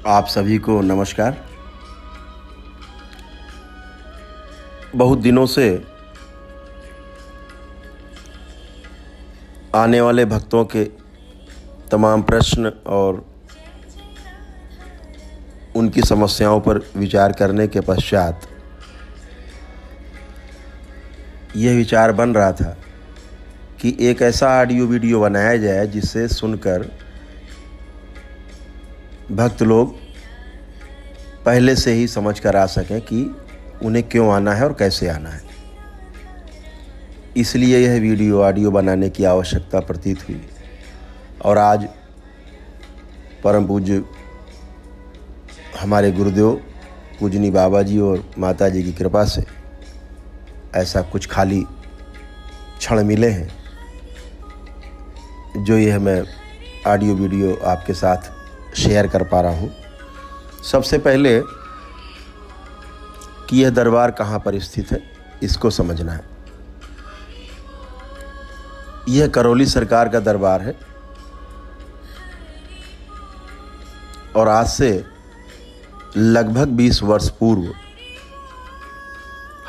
आप सभी को नमस्कार। बहुत दिनों से आने वाले भक्तों के तमाम प्रश्न और उनकी समस्याओं पर विचार करने के पश्चात यह विचार बन रहा था कि एक ऐसा ऑडियो वीडियो बनाया जाए जिसे सुनकर भक्त लोग पहले से ही समझ कर आ सकें कि उन्हें क्यों आना है और कैसे आना है। इसलिए यह वीडियो ऑडियो बनाने की आवश्यकता प्रतीत हुई और आज परम पूज्य हमारे गुरुदेव पूजनी बाबा जी और माता जी की कृपा से ऐसा कुछ खाली क्षण मिले हैं जो यह मैं ऑडियो वीडियो आपके साथ शेयर कर पा रहा हूँ। सबसे पहले कि यह दरबार कहाँ पर स्थित है इसको समझना है। यह करौली सरकार का दरबार है और आज से लगभग 20 वर्ष पूर्व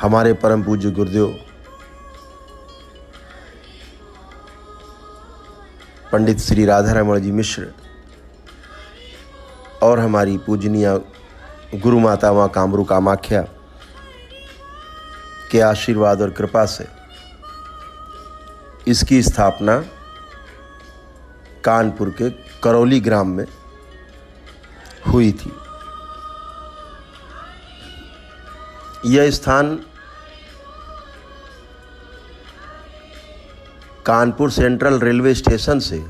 हमारे परम पूज्य गुरुदेव पंडित श्री राधारमण जी मिश्र और हमारी पूजनीय गुरु माता माँ कामरू कामाख्या के आशीर्वाद और कृपा से इसकी स्थापना कानपुर के करौली ग्राम में हुई थी। यह स्थान कानपुर सेंट्रल रेलवे स्टेशन से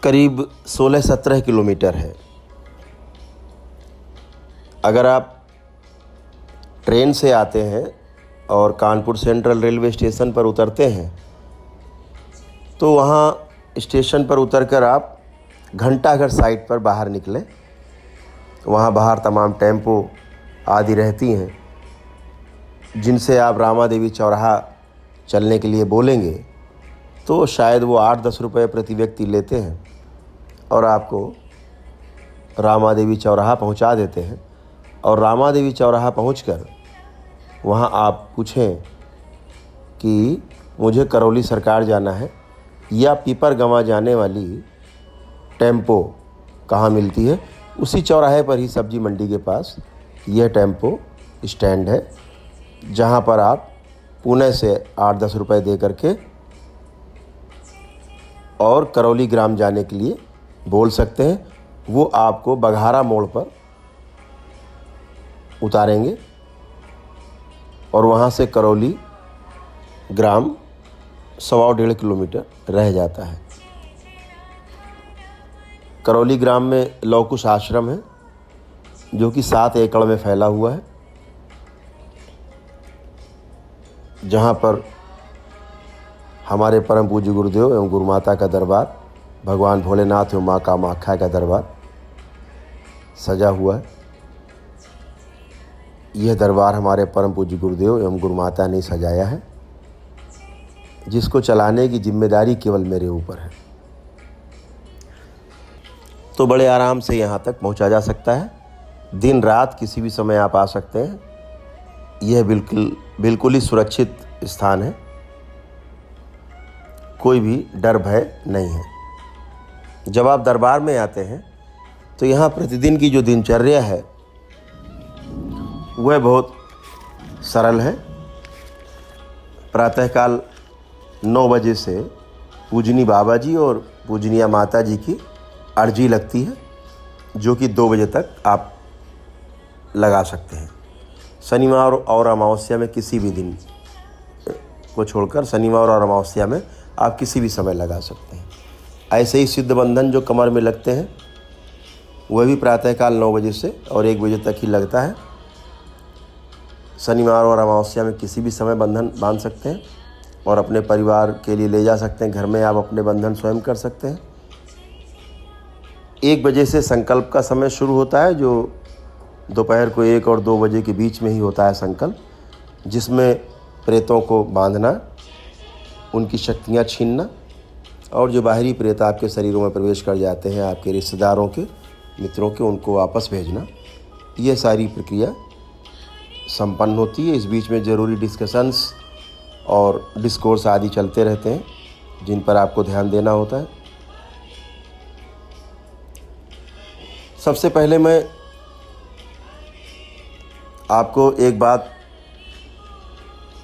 करीब 16-17 किलोमीटर है। अगर आप ट्रेन से आते हैं और कानपुर सेंट्रल रेलवे स्टेशन पर उतरते हैं तो वहाँ स्टेशन पर उतरकर आप घंटाघर साइड पर बाहर निकलें। वहाँ बाहर तमाम टेम्पो आदि रहती हैं जिनसे आप रामा देवी चौराहा चलने के लिए बोलेंगे तो शायद वो 8-10 रुपये प्रति व्यक्ति लेते हैं और आपको रामा देवी चौराहा पहुंचा देते हैं। और रामा देवी चौराहा पहुंचकर वहां आप पूछें कि मुझे करौली सरकार जाना है या पीपर गंवा जाने वाली टेम्पो कहाँ मिलती है, उसी चौराहे पर ही सब्जी मंडी के पास यह टेम्पो स्टैंड है जहां पर आप पुणे से 8-10 रुपये दे करके और करौली ग्राम जाने के लिए बोल सकते हैं। वो आपको बघारा मोड़ पर उतारेंगे और वहाँ से करौली ग्राम 1.25 किलोमीटर रह जाता है। करौली ग्राम में लौकुश आश्रम है जो कि 7 एकड़ में फैला हुआ है, जहाँ पर हमारे परम पूज्य गुरुदेव एवं गुरु माता का दरबार, भगवान भोलेनाथ एवं माँ कामाख्या का दरबार सजा हुआ है। यह दरबार हमारे परम पूज्य गुरुदेव एवं गुरु माता ने सजाया है, जिसको चलाने की जिम्मेदारी केवल मेरे ऊपर है। तो बड़े आराम से यहाँ तक पहुँचा जा सकता है। दिन रात किसी भी समय आप आ सकते हैं। यह बिल्कुल ही सुरक्षित स्थान है, कोई भी डर भय नहीं है। जब आप दरबार में आते हैं तो यहाँ प्रतिदिन की जो दिनचर्या है वह बहुत सरल है। प्रातःकाल 9 बजे से पूजनी बाबा जी और पूजनीय माता जी की अर्जी लगती है जो कि 2 बजे तक आप लगा सकते हैं। शनिवार और अमावस्या में किसी भी दिन को छोड़कर शनिवार और अमावस्या में आप किसी भी समय लगा सकते हैं। ऐसे ही सिद्ध बंधन जो कमर में लगते हैं वह भी प्रातःकाल 9 बजे से और 1 बजे तक ही लगता है। शनिवार और अमावस्या में किसी भी समय बंधन बांध सकते हैं और अपने परिवार के लिए ले जा सकते हैं। घर में आप अपने बंधन स्वयं कर सकते हैं। 1 बजे से संकल्प का समय शुरू होता है, जो दोपहर को 1 और 2 बजे के बीच में ही होता है संकल्प, जिसमें प्रेतों को बांधना, उनकी शक्तियाँ छीनना और जो बाहरी प्रेत आपके शरीरों में प्रवेश कर जाते हैं, आपके रिश्तेदारों के, मित्रों के, उनको वापस भेजना, ये सारी प्रक्रिया संपन्न होती है। इस बीच में ज़रूरी डिस्कशंस और डिस्कोर्स आदि चलते रहते हैं, जिन पर आपको ध्यान देना होता है। सबसे पहले मैं आपको एक बात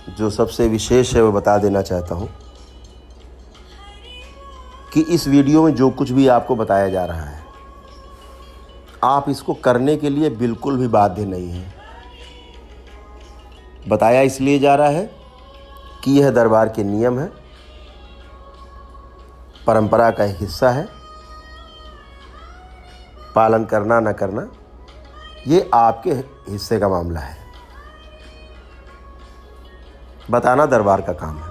जो सबसे विशेष है वो बता देना चाहता हूँ कि इस वीडियो में जो कुछ भी आपको बताया जा रहा है, आप इसको करने के लिए बिल्कुल भी बाध्य नहीं हैं। बताया इसलिए जा रहा है कि यह दरबार के नियम है, परंपरा का एक हिस्सा है। पालन करना न करना ये आपके हिस्से का मामला है, बताना दरबार का काम है।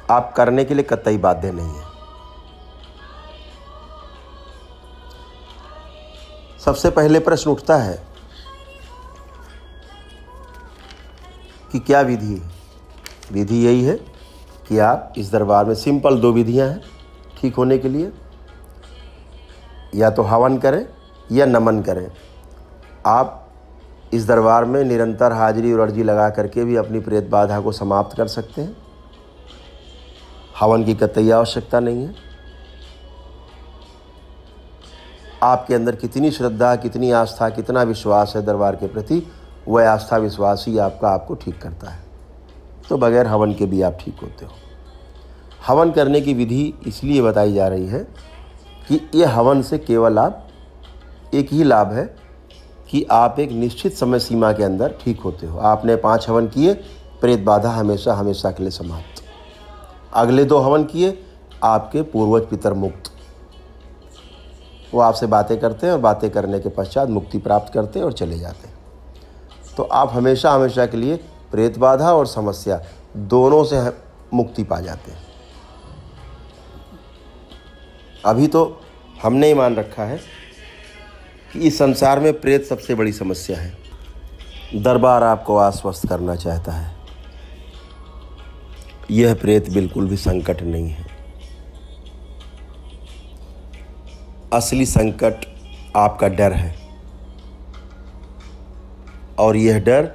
आप करने के लिए कतई बाध्य नहीं है। सबसे पहले प्रश्न उठता है कि क्या विधि है। विधि यही है कि आप इस दरबार में सिंपल 2 विधियां हैं ठीक होने के लिए, या तो हवन करें या नमन करें। आप इस दरबार में निरंतर हाजिरी और अर्जी लगा करके भी अपनी प्रेत बाधा को समाप्त कर सकते हैं। हवन की कतई आवश्यकता नहीं है। आपके अंदर कितनी श्रद्धा, कितनी आस्था, कितना विश्वास है दरबार के प्रति, वह आस्था विश्वास ही आपको ठीक करता है। तो बगैर हवन के भी आप ठीक होते हो। हवन करने की विधि इसलिए बताई जा रही है कि यह हवन से केवल आप एक ही लाभ है कि आप एक निश्चित समय सीमा के अंदर ठीक होते हो। आपने 5 हवन किए, प्रेत बाधा हमेशा हमेशा के लिए समाप्त। अगले 2 हवन किए, आपके पूर्वज पितर मुक्त। वो आपसे बातें करते हैं और बातें करने के पश्चात मुक्ति प्राप्त करते हैं और चले जाते हैं। तो आप हमेशा हमेशा के लिए प्रेत बाधा और समस्या दोनों से मुक्ति पा जाते हैं। अभी तो हमने ही मान रखा है कि इस संसार में प्रेत सबसे बड़ी समस्या है। दरबार आपको आश्वस्त करना चाहता है, यह प्रेत बिल्कुल भी संकट नहीं है। असली संकट आपका डर है, और यह डर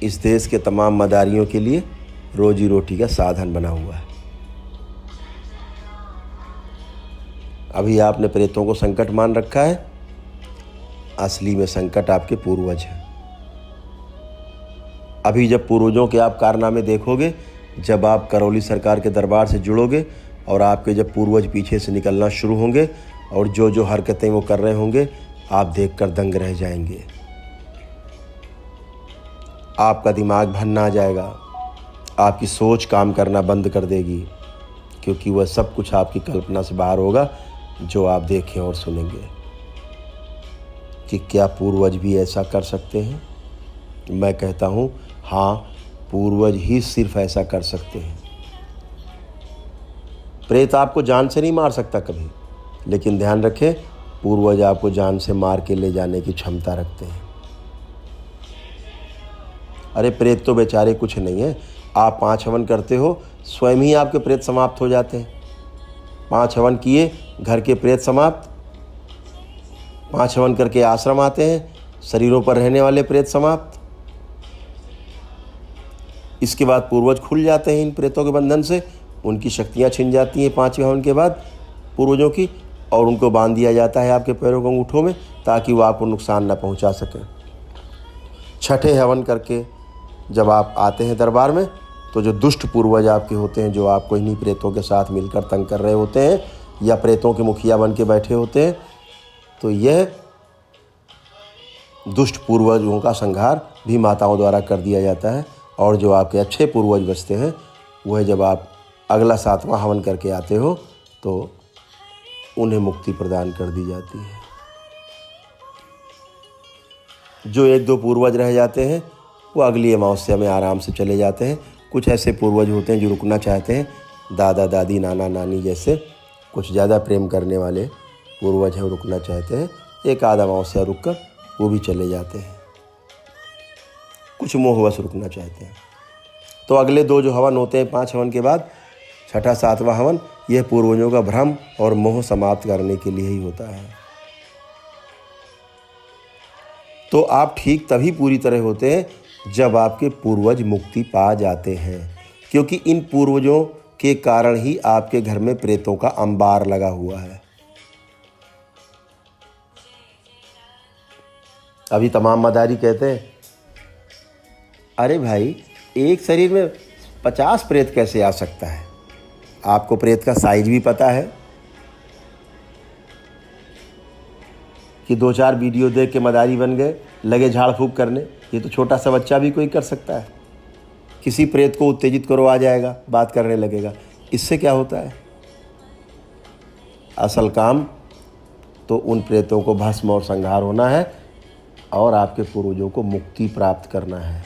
इस देश के तमाम मदारियों के लिए रोजी रोटी का साधन बना हुआ है। अभी आपने प्रेतों को संकट मान रखा है, असली में संकट आपके पूर्वज हैं। अभी जब पूर्वजों के आप कारनामे देखोगे, जब आप करौली सरकार के दरबार से जुड़ोगे और आपके जब पूर्वज पीछे से निकलना शुरू होंगे और जो जो हरकतें वो कर रहे होंगे, आप देखकर दंग रह जाएंगे। आपका दिमाग भन्ना आ जाएगा, आपकी सोच काम करना बंद कर देगी, क्योंकि वह सब कुछ आपकी कल्पना से बाहर होगा जो आप देखें और सुनेंगे। कि क्या पूर्वज भी ऐसा कर सकते हैं? मैं कहता हूँ हाँ, पूर्वज ही सिर्फ ऐसा कर सकते हैं। प्रेत आपको जान से नहीं मार सकता कभी, लेकिन ध्यान रखें, पूर्वज आपको जान से मार के ले जाने की क्षमता रखते हैं। अरे प्रेत तो बेचारे कुछ नहीं है। आप 5 हवन करते हो, स्वयं ही आपके प्रेत समाप्त हो जाते हैं। 5 हवन किए, घर के प्रेत समाप्त। 5 हवन करके आश्रम आते हैं, शरीरों पर रहने वाले प्रेत समाप्त। इसके बाद पूर्वज खुल जाते हैं इन प्रेतों के बंधन से, उनकी शक्तियां छिन जाती हैं 5वें हवन के बाद पूर्वजों की, और उनको बांध दिया जाता है आपके पैरों को अंगूठों में, ताकि वो आपको नुकसान न पहुंचा सकें। 6ठे हवन करके जब आप आते हैं दरबार में, तो जो दुष्ट पूर्वज आपके होते हैं, जो आपको इन्हीं प्रेतों के साथ मिलकर तंग कर रहे होते हैं या प्रेतों के मुखिया बन के बैठे होते हैं, तो यह दुष्ट पूर्वजों का संहार भी माताओं द्वारा कर दिया जाता है। और जो आपके अच्छे पूर्वज बचते हैं, वह जब आप अगला 7वां हवन करके आते हो, तो उन्हें मुक्ति प्रदान कर दी जाती है। जो 1-2 पूर्वज रह जाते हैं, वो अगली अमावस्या में आराम से चले जाते हैं। कुछ ऐसे पूर्वज होते हैं जो रुकना चाहते हैं, दादा दादी नाना नानी जैसे कुछ ज़्यादा प्रेम करने वाले पूर्वज हैं, वो रुकना चाहते हैं। 1-आध अमावस्या रुक कर वो भी चले जाते हैं। कुछ मोहवश रुकना चाहते हैं। तो अगले 2 जो हवन होते हैं 5 हवन के बाद, छठा सातवां हवन यह पूर्वजों का भ्रम और मोह समाप्त करने के लिए ही होता है। तो आप ठीक तभी पूरी तरह होते हैं जब आपके पूर्वज मुक्ति पा जाते हैं, क्योंकि इन पूर्वजों के कारण ही आपके घर में प्रेतों का अंबार लगा हुआ है। अभी तमाम मदारी कहते हैं, अरे भाई एक शरीर में 50 प्रेत कैसे आ सकता है? आपको प्रेत का साइज भी पता है कि 2-4 वीडियो देख के मदारी बन गए, लगे झाड़ फूक करने। ये तो छोटा सा बच्चा भी कोई कर सकता है। किसी प्रेत को उत्तेजित करो, आ जाएगा, बात करने लगेगा। इससे क्या होता है? असल काम तो उन प्रेतों को भस्म और संहार होना है और आपके पूर्वजों को मुक्ति प्राप्त करना है।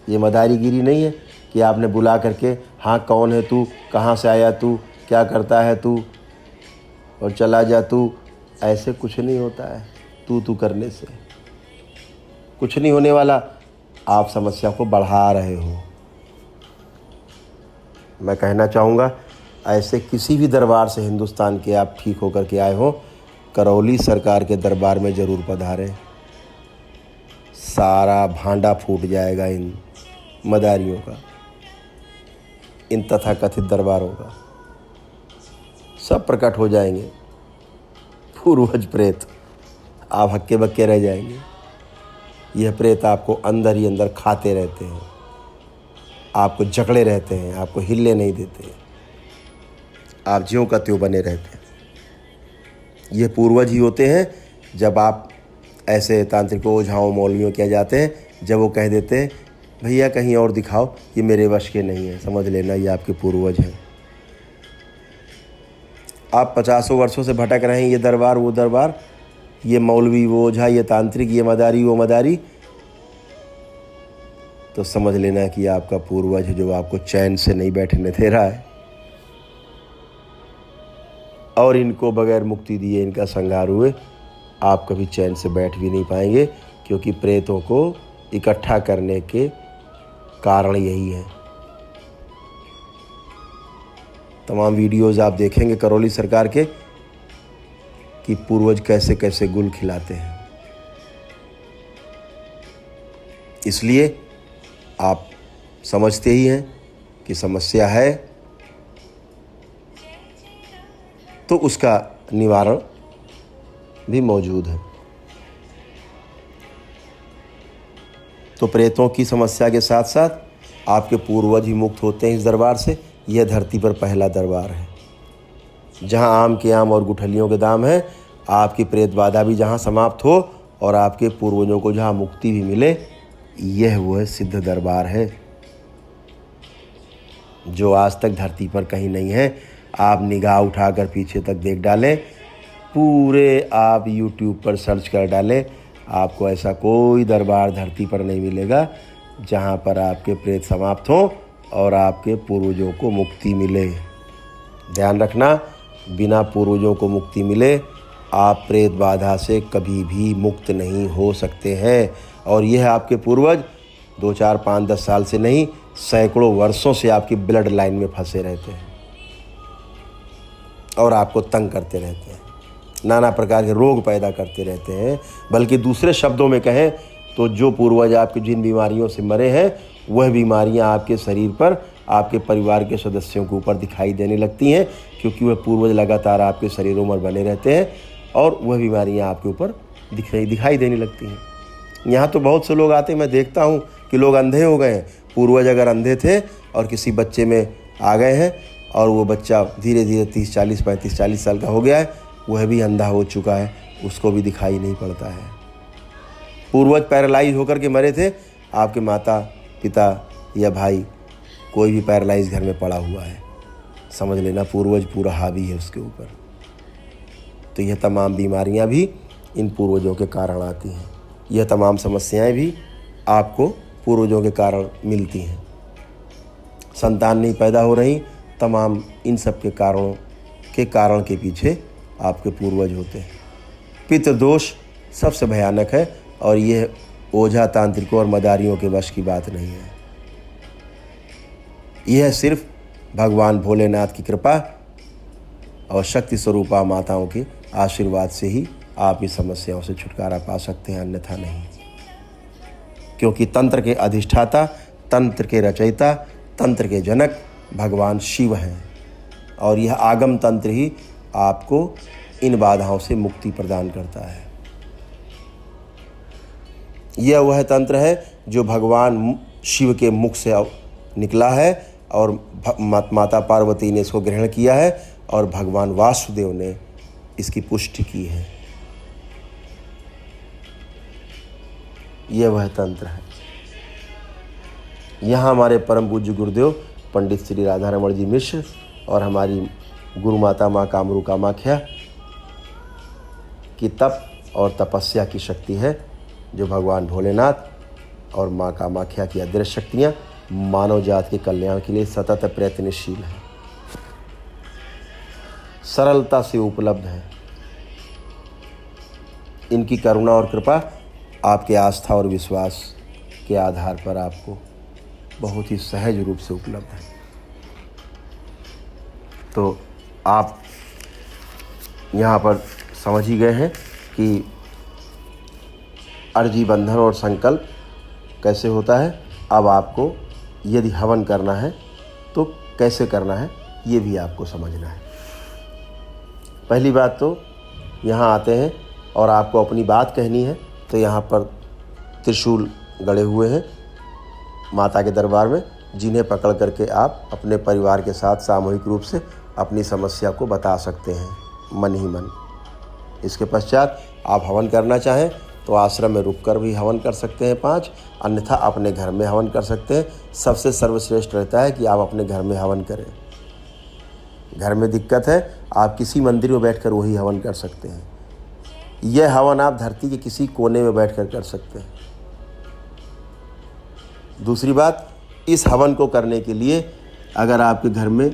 ये मदारीगिरी नहीं है कि आपने बुला करके, हाँ कौन है तू, कहाँ से आया तू, क्या करता है तू, और चला जा तू। ऐसे कुछ नहीं होता है। तू करने से कुछ नहीं होने वाला। आप समस्या को बढ़ा रहे हो। मैं कहना चाहूँगा, ऐसे किसी भी दरबार से हिंदुस्तान के आप ठीक होकर के आए हो, करौली सरकार के दरबार में ज़रूर पधारें। सारा भांडा फूट जाएगा इन मदारियों का, इन तथाकथित दरबारों का। सब प्रकट हो जाएंगे पूर्वज प्रेत। आप हक्के बक्के रह जाएंगे। यह प्रेत आपको अंदर ही अंदर खाते रहते हैं, आपको जकड़े रहते हैं, आपको हिलने नहीं देते। आप ज्यों का त्यों बने रहते हैं। ये पूर्वज ही होते हैं। जब आप ऐसे तांत्रिकों, ओझाओं, मौलवियों क्या जाते हैं, जब वो कह देते हैं भैया कहीं और दिखाओ, ये मेरे वश के नहीं है, समझ लेना ये आपके पूर्वज हैं। आप 50 वर्षों से भटक रहे हैं, ये दरबार वो दरबार, ये मौलवी वो ओझा, ये तांत्रिक, ये मदारी वो मदारी, तो समझ लेना कि आपका पूर्वज है जो आपको चैन से नहीं बैठने दे रहा है। और इनको बगैर मुक्ति दिए, इनका संहार हुए, आप कभी चैन से बैठ भी नहीं पाएंगे, क्योंकि प्रेतों को इकट्ठा करने के कारण यही है। तमाम वीडियोज़ आप देखेंगे करौली सरकार के कि पूर्वज कैसे कैसे गुल खिलाते हैं। इसलिए आप समझते ही हैं कि समस्या है, तो उसका निवारण भी मौजूद है। तो प्रेतों की समस्या के साथ साथ आपके पूर्वज ही मुक्त होते हैं इस दरबार से। यह धरती पर पहला दरबार है जहां आम के आम और गुठलियों के दाम है। आपकी प्रेत बाधा भी जहां समाप्त हो और आपके पूर्वजों को जहां मुक्ति भी मिले, यह वो है सिद्ध दरबार है जो आज तक धरती पर कहीं नहीं है। आप निगाह उठाकर पीछे तक देख डालें, पूरे आप YouTube पर सर्च कर डालें, आपको ऐसा कोई दरबार धरती पर नहीं मिलेगा जहां पर आपके प्रेत समाप्त हों और आपके पूर्वजों को मुक्ति मिले। ध्यान रखना, बिना पूर्वजों को मुक्ति मिले आप प्रेत बाधा से कभी भी मुक्त नहीं हो सकते हैं। और यह आपके पूर्वज 2, 4, 5, 10 साल से नहीं, सैकड़ों वर्षों से आपकी ब्लड लाइन में फंसे रहते हैं और आपको तंग करते रहते हैं, नाना प्रकार के रोग पैदा करते रहते हैं। बल्कि दूसरे शब्दों में कहें तो जो पूर्वज आपके जिन बीमारियों से मरे हैं, वह बीमारियां आपके शरीर पर, आपके परिवार के सदस्यों के ऊपर दिखाई देने लगती हैं, क्योंकि वह पूर्वज लगातार आपके शरीरों में बने रहते हैं और वह बीमारियां आपके ऊपर दिखाई देने लगती हैं। यहाँ तो बहुत से लोग आते हैं, मैं देखता हूँ कि लोग अंधे हो गए हैं। पूर्वज अगर अंधे थे और किसी बच्चे में आ गए हैं और वो बच्चा धीरे धीरे 30, 40, 35, 40 साल का हो गया है, वह भी अंधा हो चुका है, उसको भी दिखाई नहीं पड़ता है। पूर्वज पैरालाइज होकर के मरे थे, आपके माता पिता या भाई कोई भी पैरालाइज घर में पड़ा हुआ है, समझ लेना पूर्वज पूरा हावी है उसके ऊपर। तो यह तमाम बीमारियां भी इन पूर्वजों के कारण आती हैं। यह तमाम समस्याएं भी आपको पूर्वजों के कारण मिलती हैं। संतान नहीं पैदा हो रही, तमाम इन सब के कारण के पीछे आपके पूर्वज होते हैं। पितृदोष सबसे भयानक है और यह ओझा, तांत्रिकों और मदारियों के वश की बात नहीं है। यह सिर्फ भगवान भोलेनाथ की कृपा और शक्ति स्वरूपा माताओं के आशीर्वाद से ही आप इस समस्याओं से छुटकारा पा सकते हैं, अन्यथा नहीं। क्योंकि तंत्र के अधिष्ठाता, तंत्र के रचयिता, तंत्र के जनक भगवान शिव हैं और यह आगम तंत्र ही आपको इन बाधाओं से मुक्ति प्रदान करता है। यह वह तंत्र है जो भगवान शिव के मुख से निकला है और माता पार्वती ने इसको ग्रहण किया है और भगवान वासुदेव ने इसकी पुष्टि की है। यह वह तंत्र है। यहाँ हमारे परम पूज्य गुरुदेव पंडित श्री राधा रमण जी मिश्र और हमारी गुरु माता माँ कामरू कामाख्या की तप और तपस्या की शक्ति है, जो भगवान भोलेनाथ और माँ कामाख्या की अदृश्य शक्तियाँ मानव जात के कल्याण के लिए सतत प्रयत्नशील हैं, सरलता से उपलब्ध है। इनकी करुणा और कृपा आपके आस्था और विश्वास के आधार पर आपको बहुत ही सहज रूप से उपलब्ध है। तो आप यहाँ पर समझ ही गए हैं कि अर्जी बंधन और संकल्प कैसे होता है। अब आपको यदि हवन करना है तो कैसे करना है ये भी आपको समझना है। पहली बात तो यहाँ आते हैं और आपको अपनी बात कहनी है, तो यहाँ पर त्रिशूल गड़े हुए हैं माता के दरबार में, जिन्हें पकड़ करके आप अपने परिवार के साथ सामूहिक रूप से अपनी समस्या को बता सकते हैं मन ही मन। इसके पश्चात आप हवन करना चाहें तो आश्रम में रुककर भी हवन कर सकते हैं 5, अन्यथा अपने घर में हवन कर सकते हैं। सबसे सर्वश्रेष्ठ रहता है कि आप अपने घर में हवन करें। घर में दिक्कत है, आप किसी मंदिर में बैठकर वही हवन कर सकते हैं। यह हवन आप धरती के किसी कोने में बैठकर कर सकते हैं। दूसरी बात, इस हवन को करने के लिए अगर आपके घर में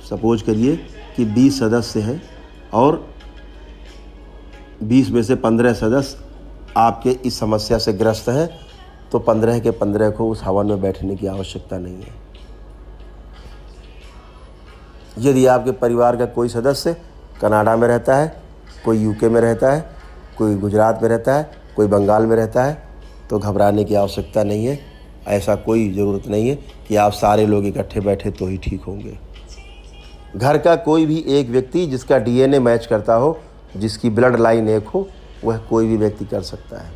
सपोज करिए कि 20 सदस्य हैं और 20 में से 15 सदस्य आपके इस समस्या से ग्रस्त हैं, तो 15 के 15 को उस हवन में बैठने की आवश्यकता नहीं है। यदि आपके परिवार का कोई सदस्य कनाडा में रहता है, कोई यूके में रहता है, कोई गुजरात में रहता है, कोई बंगाल में रहता है, तो घबराने की आवश्यकता नहीं है। ऐसा कोई ज़रूरत नहीं है कि आप सारे लोग इकट्ठे बैठे तो ही ठीक होंगे। घर का कोई भी एक व्यक्ति जिसका डीएनए मैच करता हो, जिसकी ब्लड लाइन एक हो, वह कोई भी व्यक्ति कर सकता है।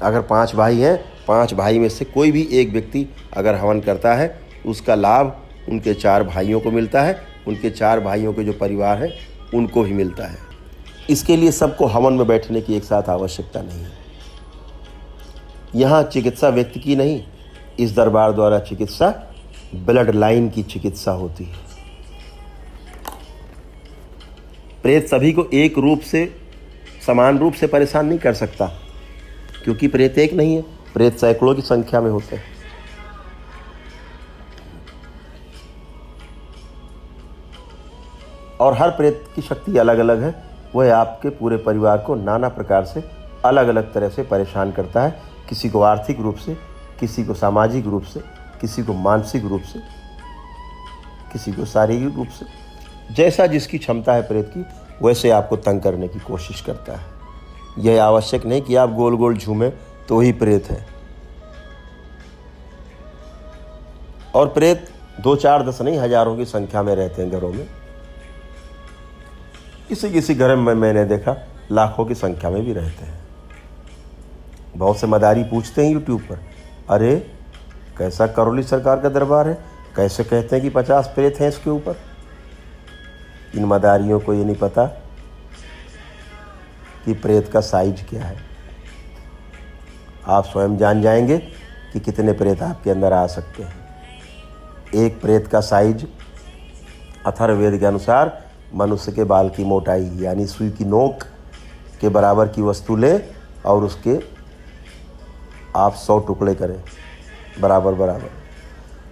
अगर 5 भाई हैं, 5 भाई में से कोई भी एक व्यक्ति अगर हवन करता है, उसका लाभ उनके 4 भाइयों को मिलता है, उनके 4 भाइयों के जो परिवार है उनको भी मिलता है। इसके लिए सबको हवन में बैठने की एक साथ आवश्यकता नहीं है। यहाँ चिकित्सा व्यक्ति की नहीं, इस दरबार द्वारा चिकित्सा ब्लड लाइन की चिकित्सा होती है। प्रेत सभी को एक रूप से, समान रूप से परेशान नहीं कर सकता, क्योंकि प्रेत एक नहीं है, प्रेत सैकड़ों की संख्या में होते हैं। और हर प्रेत की शक्ति अलग अलग है। वह आपके पूरे परिवार को नाना प्रकार से अलग अलग तरह से परेशान करता है। किसी को आर्थिक रूप से, किसी को सामाजिक रूप से, किसी को मानसिक रूप से, किसी को शारीरिक रूप से। जैसा जिसकी क्षमता है प्रेत की, वैसे आपको तंग करने की कोशिश करता है। यह आवश्यक नहीं कि आप गोल गोल झूमें तो ही प्रेत है। और प्रेत 2, 4, 10 नहीं, हजारों की संख्या में रहते हैं घरों में। किसी घर में मैंने देखा लाखों की संख्या में भी रहते हैं। बहुत से मदारी पूछते हैं यूट्यूब पर, अरे कैसा करौली सरकार का दरबार है, कैसे कहते हैं कि 50 प्रेत हैं इसके ऊपर। इन मदारियों को ये नहीं पता कि प्रेत का साइज क्या है। आप स्वयं जान जाएंगे कि कितने प्रेत आपके अंदर आ सकते हैं। एक प्रेत का साइज अथर्ववेद के अनुसार मनुष्य के बाल की मोटाई, यानी सुई की नोक के बराबर की वस्तु लें और उसके आप 100 टुकड़े करें, बराबर बराबर।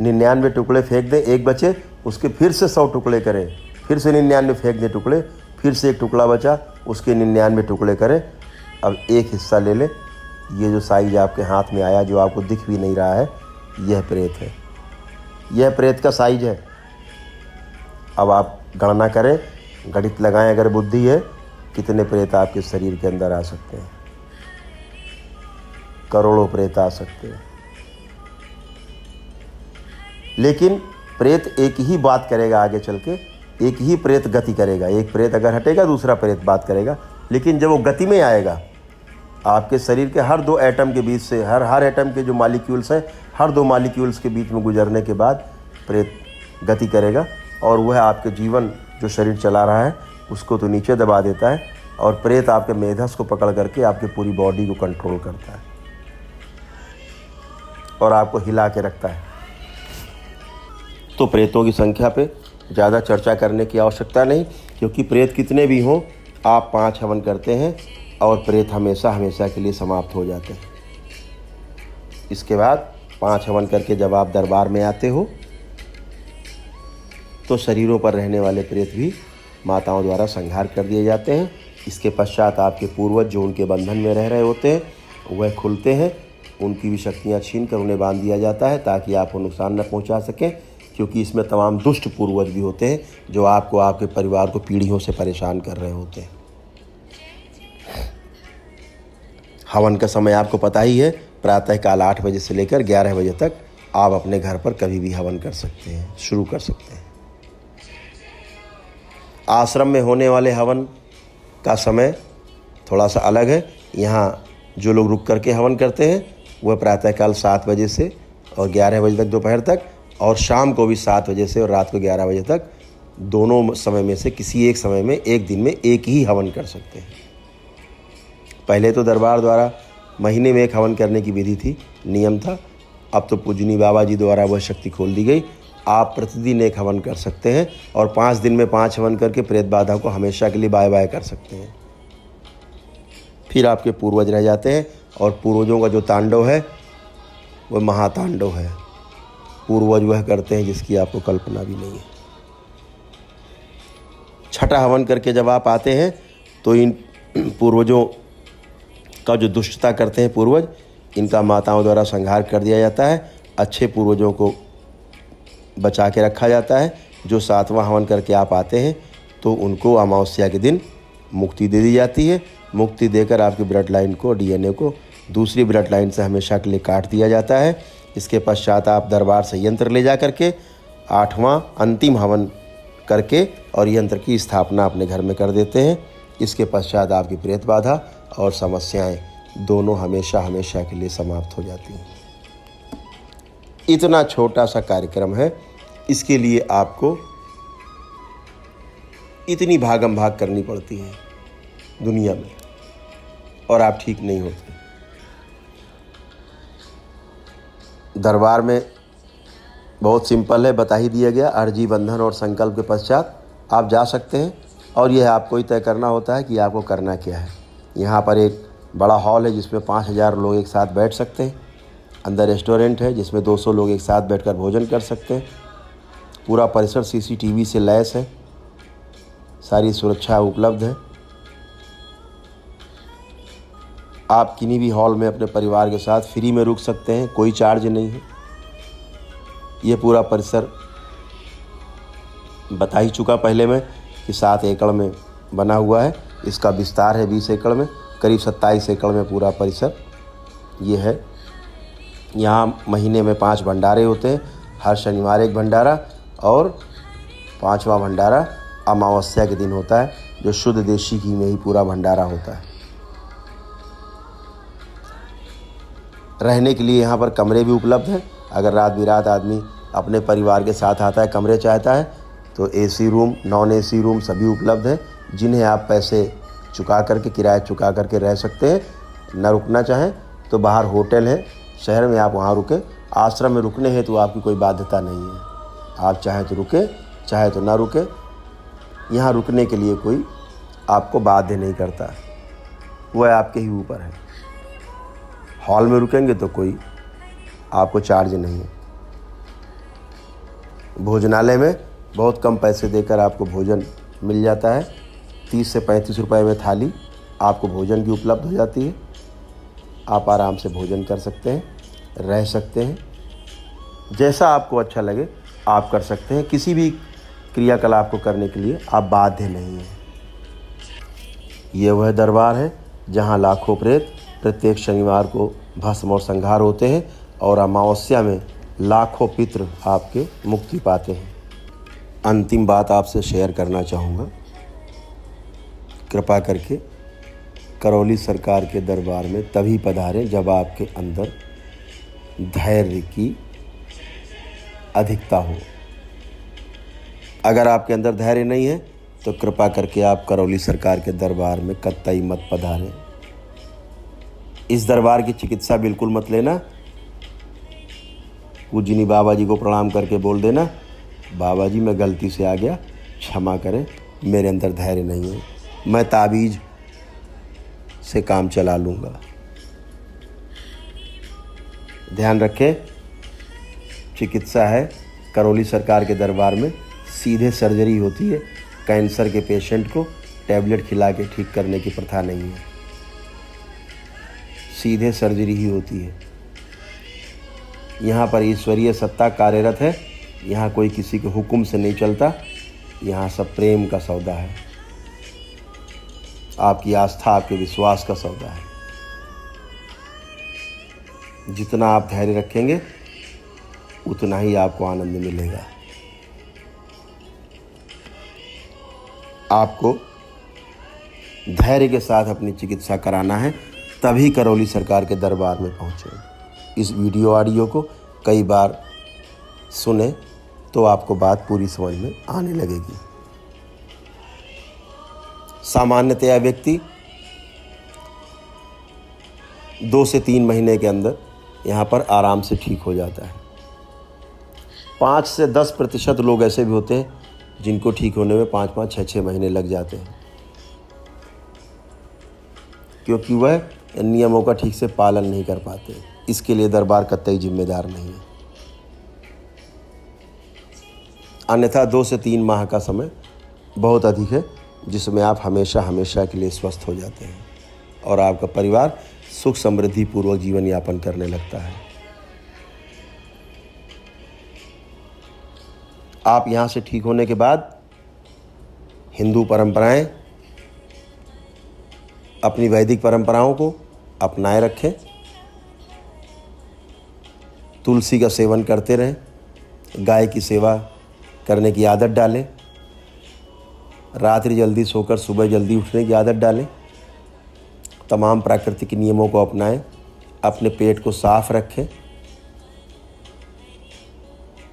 99 टुकड़े फेंक दें, एक बचे, उसके फिर से 100 टुकड़े करें, फिर से 99 फेंक दें टुकड़े, फिर से एक टुकड़ा बचा, उसके 99 टुकड़े करें। अब एक हिस्सा ले लें। ये जो साइज आपके हाथ में आया, जो आपको दिख भी नहीं रहा है, यह प्रेत है, यह प्रेत का साइज है। अब आप गणना करें, गणित लगाएं, अगर बुद्धि है कितने प्रेत आपके शरीर के अंदर आ सकते हैं। करोड़ों प्रेत आ सकते हैं। लेकिन प्रेत एक ही बात करेगा आगे चल के, एक ही प्रेत गति करेगा। एक प्रेत अगर हटेगा दूसरा प्रेत बात करेगा, लेकिन जब वो गति में आएगा आपके शरीर के हर 2 एटम के बीच से, हर एटम के जो मॉलिक्यूल्स हैं, हर 2 मॉलिक्यूल्स के बीच में गुजरने के बाद प्रेत गति करेगा, और वह आपके जीवन जो शरीर चला रहा है उसको तो नीचे दबा देता है, और प्रेत आपके मेधस को पकड़ करके आपकी पूरी बॉडी को कंट्रोल करता है और आपको हिला के रखता है। तो प्रेतों की संख्या पे ज़्यादा चर्चा करने की आवश्यकता नहीं, क्योंकि प्रेत कितने भी हों आप 5 हवन करते हैं और प्रेत हमेशा हमेशा के लिए समाप्त हो जाते हैं। इसके बाद 5 हवन करके जब आप दरबार में आते हो तो शरीरों पर रहने वाले प्रेत भी माताओं द्वारा संहार कर दिए जाते हैं। इसके पश्चात आपके पूर्वज जो उनके बंधन में रह रहे होते हैं वह खुलते हैं, उनकी भी शक्तियाँ छीन कर उन्हें बांध दिया जाता है ताकि आपको नुकसान न पहुंचा सकें, क्योंकि इसमें तमाम दुष्ट पूर्वज भी होते हैं जो आपको, आपके परिवार को पीढ़ियों से परेशान कर रहे होते हैं। हवन का समय आपको पता ही है, प्रातःकाल 8 बजे से लेकर 11 बजे तक आप अपने घर पर कभी भी हवन कर सकते हैं, शुरू कर सकते हैं। आश्रम में होने वाले हवन का समय थोड़ा सा अलग है। यहाँ जो लोग रुक करके हवन करते हैं वह प्रातःकाल 7 बजे से और 11 बजे तक दोपहर तक, और शाम को भी 7 बजे से और रात को 11 बजे तक, दोनों समय में से किसी एक समय में एक दिन में एक ही हवन कर सकते हैं। पहले तो दरबार द्वारा महीने में एक हवन करने की विधि थी, नियम था। अब तो पूजनी बाबा जी द्वारा वह शक्ति खोल दी गई, आप प्रतिदिन एक हवन कर सकते हैं और 5 दिन में 5 हवन करके प्रेत बाधा को हमेशा के लिए बाय बाय कर सकते हैं। फिर आपके पूर्वज रह जाते हैं, और पूर्वजों का जो तांडव है वह महातांडव है। पूर्वज वह करते हैं जिसकी आपको कल्पना भी नहीं है। छठा हवन करके जब आप आते हैं तो इन पूर्वजों का जो दुष्टता करते हैं पूर्वज, इनका माताओं द्वारा संहार कर दिया जाता है। अच्छे पूर्वजों को बचा के रखा जाता है। जो 7वां हवन करके आप आते हैं तो उनको अमावस्या के दिन मुक्ति दे दी जाती है। मुक्ति देकर आपकी ब्लड लाइन को, डीएनए को दूसरी ब्लड लाइन से हमेशा के लिए काट दिया जाता है। इसके पश्चात आप दरबार से यंत्र ले जा करके 8वां अंतिम हवन करके और यंत्र की स्थापना अपने घर में कर देते हैं। इसके पश्चात आपकी प्रेत बाधा और समस्याएं दोनों हमेशा हमेशा के लिए समाप्त हो जाती हैं। इतना छोटा सा कार्यक्रम है, इसके लिए आपको इतनी भागम भाग करनी पड़ती है दुनिया में, और आप ठीक नहीं होते। दरबार में बहुत सिंपल है, बता ही दिया गया। अर्जी, बंधन और संकल्प के पश्चात आप जा सकते हैं, और यह आपको ही तय करना होता है कि आपको करना क्या है। यहाँ पर एक बड़ा हॉल है जिसमें 5000 लोग एक साथ बैठ सकते हैं। अंदर रेस्टोरेंट है जिसमें 200 लोग एक साथ बैठकर भोजन कर सकते हैं। पूरा परिसर CCTV से लैस है, सारी सुरक्षा उपलब्ध है। आप किन्हीं भी हॉल में अपने परिवार के साथ फ्री में रुक सकते हैं, कोई चार्ज नहीं है। ये पूरा परिसर बता ही चुका पहले में कि 7 एकड़ में बना हुआ है। इसका विस्तार है 20 एकड़ में, करीब 27 एकड़ में पूरा परिसर ये है। यहाँ महीने में 5 भंडारे होते हैं, हर शनिवार एक भंडारा, और 5वां भंडारा अमावस्या के दिन होता है, जो शुद्ध देशी घी में ही पूरा भंडारा होता है। रहने के लिए यहाँ पर कमरे भी उपलब्ध हैं। अगर रात बिरात आदमी अपने परिवार के साथ आता है, कमरे चाहता है, तो AC room, non AC room सभी उपलब्ध हैं, जिन्हें आप पैसे चुका करके, किराया चुका करके रह सकते हैं। न रुकना चाहें तो बाहर होटल है शहर में, आप वहाँ रुकें। आश्रम में रुकने हैं तो आपकी कोई बाध्यता नहीं है, आप चाहें तो रुकें, चाहे तो ना रुकें। यहाँ रुकने के लिए कोई आपको बाध्य नहीं करता, वह आपके ही ऊपर है। हॉल में रुकेंगे तो कोई आपको चार्ज नहीं है। भोजनालय में बहुत कम पैसे देकर आपको भोजन मिल जाता है। 30 से 35 रुपए में थाली आपको भोजन की उपलब्ध हो जाती है। आप आराम से भोजन कर सकते हैं, रह सकते हैं। जैसा आपको अच्छा लगे आप कर सकते हैं। किसी भी क्रियाकलाप को करने के लिए आप बाध्य नहीं हैं। ये वह दरबार है जहाँ लाखों प्रेत प्रत्येक शनिवार को भस्म और संहार होते हैं और अमावस्या में लाखों पितृ आपके मुक्ति पाते हैं। अंतिम बात आपसे शेयर करना चाहूँगा, कृपा करके करौली सरकार के दरबार में तभी पधारें जब आपके अंदर धैर्य की अधिकता हो। अगर आपके अंदर धैर्य नहीं है तो कृपा करके आप करौली सरकार के दरबार में कतई मत पधारें। इस दरबार की चिकित्सा बिल्कुल मत लेना। पूजनी बाबा जी को प्रणाम करके बोल देना, बाबा जी मैं गलती से आ गया, क्षमा करें, मेरे अंदर धैर्य नहीं है, मैं ताबीज से काम चला लूँगा। ध्यान रखें, चिकित्सा है करौली सरकार के दरबार में सीधे सर्जरी होती है। कैंसर के पेशेंट को टैबलेट खिला के ठीक करने की प्रथा नहीं है, सीधे सर्जरी ही होती है। यहाँ पर ईश्वरीय सत्ता कार्यरत है। यहाँ कोई किसी के हुक्म से नहीं चलता, यहाँ सब प्रेम का सौदा है, आपकी आस्था आपके विश्वास का सौदा है। जितना आप धैर्य रखेंगे उतना ही आपको आनंद मिलेगा। आपको धैर्य के साथ अपनी चिकित्सा कराना है, तभी करौली सरकार के दरबार में पहुँचे। इस वीडियो ऑडियो को कई बार सुने तो आपको बात पूरी समझ में आने लगेगी। सामान्यतया व्यक्ति 2 से 3 महीने के अंदर यहाँ पर आराम से ठीक हो जाता है। 5 से 10% लोग ऐसे भी होते हैं जिनको ठीक होने में 5-5, 6-6 महीने लग जाते हैं, क्योंकि वह नियमों का ठीक से पालन नहीं कर पाते। इसके लिए दरबार कतई जिम्मेदार नहीं है। अन्यथा 2 से 3 माह का समय बहुत अधिक है, जिसमें आप हमेशा हमेशा के लिए स्वस्थ हो जाते हैं और आपका परिवार सुख समृद्धि पूर्वक जीवन यापन करने लगता है। आप यहाँ से ठीक होने के बाद हिंदू परंपराएं, अपनी वैदिक परंपराओं को अपनाए रखें। तुलसी का सेवन करते रहें, गाय की सेवा करने की आदत डालें, रात्रि जल्दी सोकर सुबह जल्दी उठने की आदत डालें, तमाम प्राकृतिक नियमों को अपनाएं, अपने पेट को साफ रखें।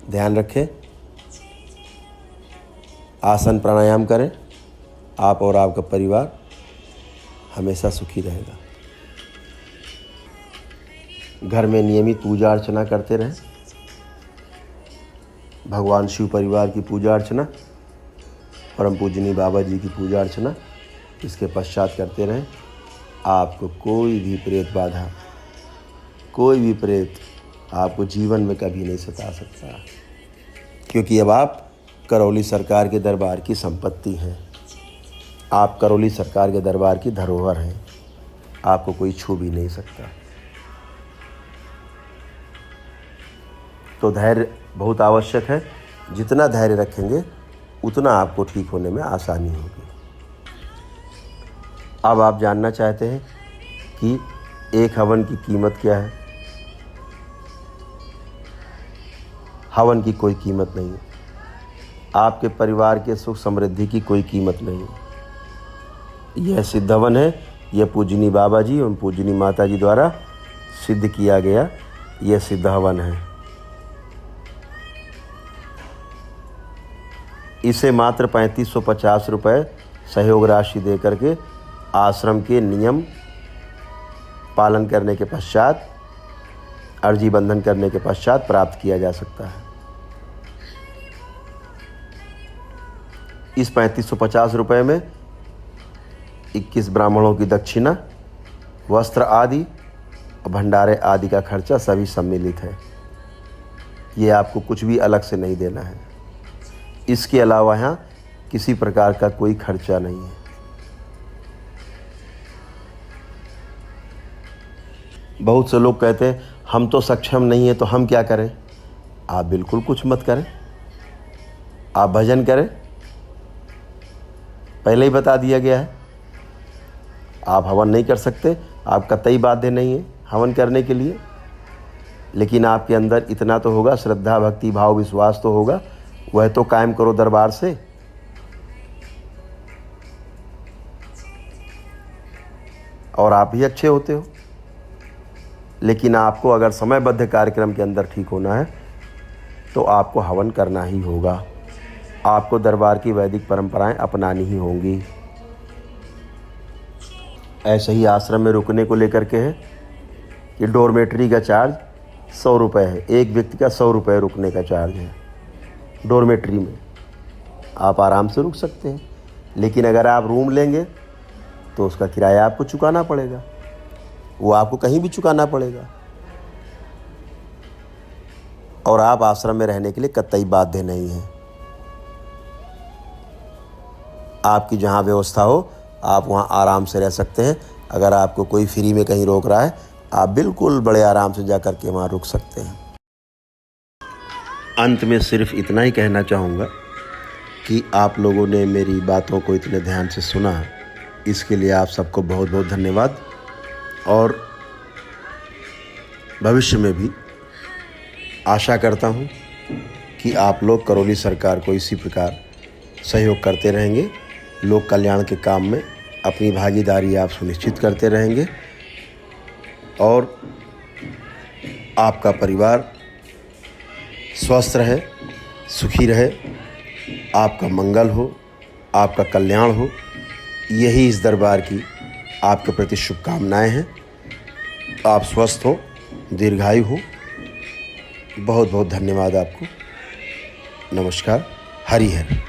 ध्यान रखें, आसन प्राणायाम करें, आप और आपका परिवार हमेशा सुखी रहेगा। घर में नियमित पूजा अर्चना करते रहें, भगवान शिव परिवार की पूजा अर्चना, परम पूजनी बाबा जी की पूजा अर्चना इसके पश्चात करते रहें। आपको कोई भी प्रेत बाधा, कोई भी प्रेत आपको जीवन में कभी नहीं सता सकता, क्योंकि अब आप करौली सरकार के दरबार की संपत्ति हैं। आप करौली सरकार के दरबार की धरोहर हैं, आपको कोई छू भी नहीं सकता। तो धैर्य बहुत आवश्यक है। जितना धैर्य रखेंगे उतना आपको ठीक होने में आसानी होगी। अब आप जानना चाहते हैं कि एक हवन की कीमत क्या है। हवन की कोई कीमत नहीं है, आपके परिवार के सुख समृद्धि की कोई कीमत नहीं है। यह सिद्ध हवन है, यह पूजनी बाबा जी एवं पूजनी माता जी द्वारा सिद्ध किया गया यह सिद्ध हवन है। इसे मात्र 3550 रुपये सहयोग राशि दे करके आश्रम के नियम पालन करने के पश्चात, अर्जी बंधन करने के पश्चात प्राप्त किया जा सकता है। इस 3550 रुपये में 21 ब्राह्मणों की दक्षिणा, वस्त्र आदि और भंडारे आदि का खर्चा सभी सम्मिलित है। ये आपको कुछ भी अलग से नहीं देना है। इसके अलावा यहाँ किसी प्रकार का कोई खर्चा नहीं है। बहुत से लोग कहते हैं हम तो सक्षम नहीं है तो हम क्या करें। आप बिल्कुल कुछ मत करें, आप भजन करें, पहले ही बता दिया गया है। आप हवन नहीं कर सकते, आप कतई बाध्य नहीं है हवन करने के लिए, लेकिन आपके अंदर इतना तो होगा, श्रद्धा भक्ति भाव विश्वास तो होगा, वह तो कायम करो दरबार से। और आप ही अच्छे होते हो। लेकिन आपको अगर समयबद्ध कार्यक्रम के अंदर ठीक होना है तो आपको हवन करना ही होगा, आपको दरबार की वैदिक परंपराएं अपनानी ही होंगी। ऐसे ही आश्रम में रुकने को लेकर के है कि डोरमेट्री का चार्ज 100 रुपये है, एक व्यक्ति का 100 रुपये रुकने का चार्ज है डोरमेट्री में। आप आराम से रुक सकते हैं, लेकिन अगर आप रूम लेंगे तो उसका किराया आपको चुकाना पड़ेगा, वो आपको कहीं भी चुकाना पड़ेगा। और आप आश्रम में रहने के लिए कतई बाध्य नहीं हैं। आपकी जहाँ व्यवस्था हो आप वहाँ आराम से रह सकते हैं। अगर आपको कोई फ्री में कहीं रोक रहा है, आप बिल्कुल बड़े आराम से जा कर के वहाँ रुक सकते हैं। अंत में सिर्फ इतना ही कहना चाहूँगा कि आप लोगों ने मेरी बातों को इतने ध्यान से सुना, इसके लिए आप सबको बहुत बहुत धन्यवाद। और भविष्य में भी आशा करता हूँ कि आप लोग करौली सरकार को इसी प्रकार सहयोग करते रहेंगे, लोक कल्याण के काम में अपनी भागीदारी आप सुनिश्चित करते रहेंगे और आपका परिवार स्वस्थ रहे, सुखी रहे, आपका मंगल हो, आपका कल्याण हो, यही इस दरबार की आपके प्रति शुभकामनाएं हैं। आप स्वस्थ हो, दीर्घायु हो। बहुत बहुत धन्यवाद आपको। नमस्कार। हरि हर।